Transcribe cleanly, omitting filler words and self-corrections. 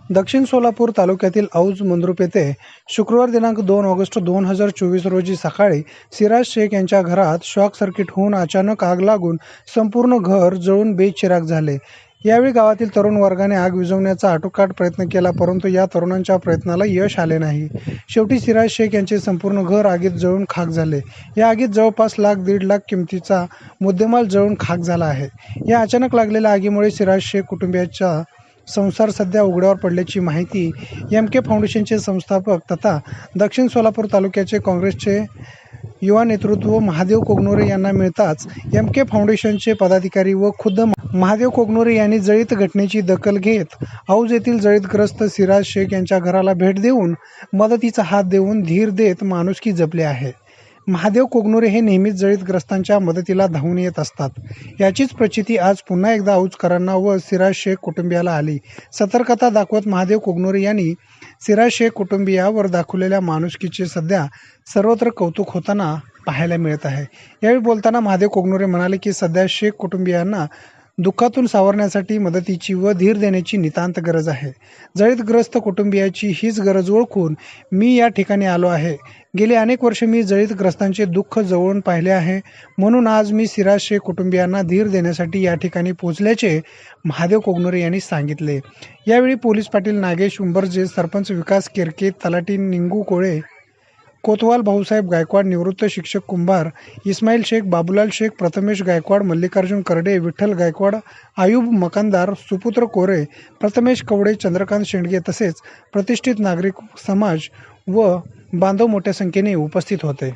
दक्षिण सोलापूर तालुक्यातील औज मंद्रुप येथे शुक्रवार दिनांक 2 ऑगस्ट 2024 रोजी सकाळी सिराज शेख यांच्या घरात शॉक सर्किट होऊन अचानक आग लागून संपूर्ण घर जळून बेचिराख झाले। यावेळी गावातील तरुण वर्गाने आग विझवण्याचा आटोकाट प्रयत्न केला, परंतु या तरुणांच्या प्रयत्नाला यश आले नाही। शेवटी सिराज शेख यांचे संपूर्ण घर आगीत जळून खाक झाले। या आगीत जवळपास लाख-दीड लाख किमतीचा मुद्देमाल जळून खाक झाला आहे। या अचानक लागलेल्या आगीमुळे सिराज शेख कुटुंबियाचा संसार सध्या उघड्यावर पडल्याची माहिती एम.के. फाउंडेशनचे संस्थापक तथा दक्षिण सोलापूर तालुक्याचे काँग्रेसचे युवा नेतृत्व महादेव कोगनोरे यांना मिळताच एम.के. फाउंडेशनचे पदाधिकारी व खुद्द महादेव कोगनोरे यांनी जळीत घटनेची दखल घेत औज येथील जळीतग्रस्त सिराज शेख यांच्या घराला भेट देऊन मदतीचा हात देऊन धीर देत माणुसकी जपली आहे। महादेव कोगनोरे हे नेहमीच जळीतग्रस्तांच्या मदतीला धावून येत असतात। याचीच प्रचिती आज पुन्हा एकदा औजकरांना व सिराज शेख कुटुंबियाला आली। सतर्कता दाखवत महादेव कोगनोरे यांनी सिराज शेख कुटुंबियावर दाखवलेल्या माणुसकीचे सध्या सर्वत्र कौतुक होताना पाहायला मिळत आहे। यावेळी बोलताना महादेव कोगनोरे म्हणाले की सध्या शेख कुटुंबियांना दुःखातून सावरण्यासाठी मदतीची व धीर देण्याची नितांत गरज आहे। जळीतग्रस्त कुटुंबियाची हीच गरज ओळखून मी या ठिकाणी आलो आहे। गेली अनेक वर्षे मी जळीतग्रस्तांचे दुःख जवळून पाहिले आहे, म्हणून आज मी सिराज शेख कुटुंबियांना धीर देण्यासाठी या ठिकाणी पोहोचल्याचे महादेव कोगनोरे यांनी सांगितले। यावेळी पोलीस पाटील नागेश उंबर्जे, सरपंच विकास केरके, तलाठी निंगू कोळे, कोतवाल भाऊसाहेब गायकवाड, निवृत्त शिक्षक कुंभार इस्माईल शेख, बाबूलाल शेख, प्रथमेश गायकवाड, मल्लिकार्जुन करडे, विठ्ठल गायकवाड, आयुब मकानदार, सुपुत्र कोरे, प्रथमेश कवडे, चंद्रकांत शेंडगे तसेच प्रतिष्ठित नागरिक समाज व बांधव मोठ्या संख्येने उपस्थित होते।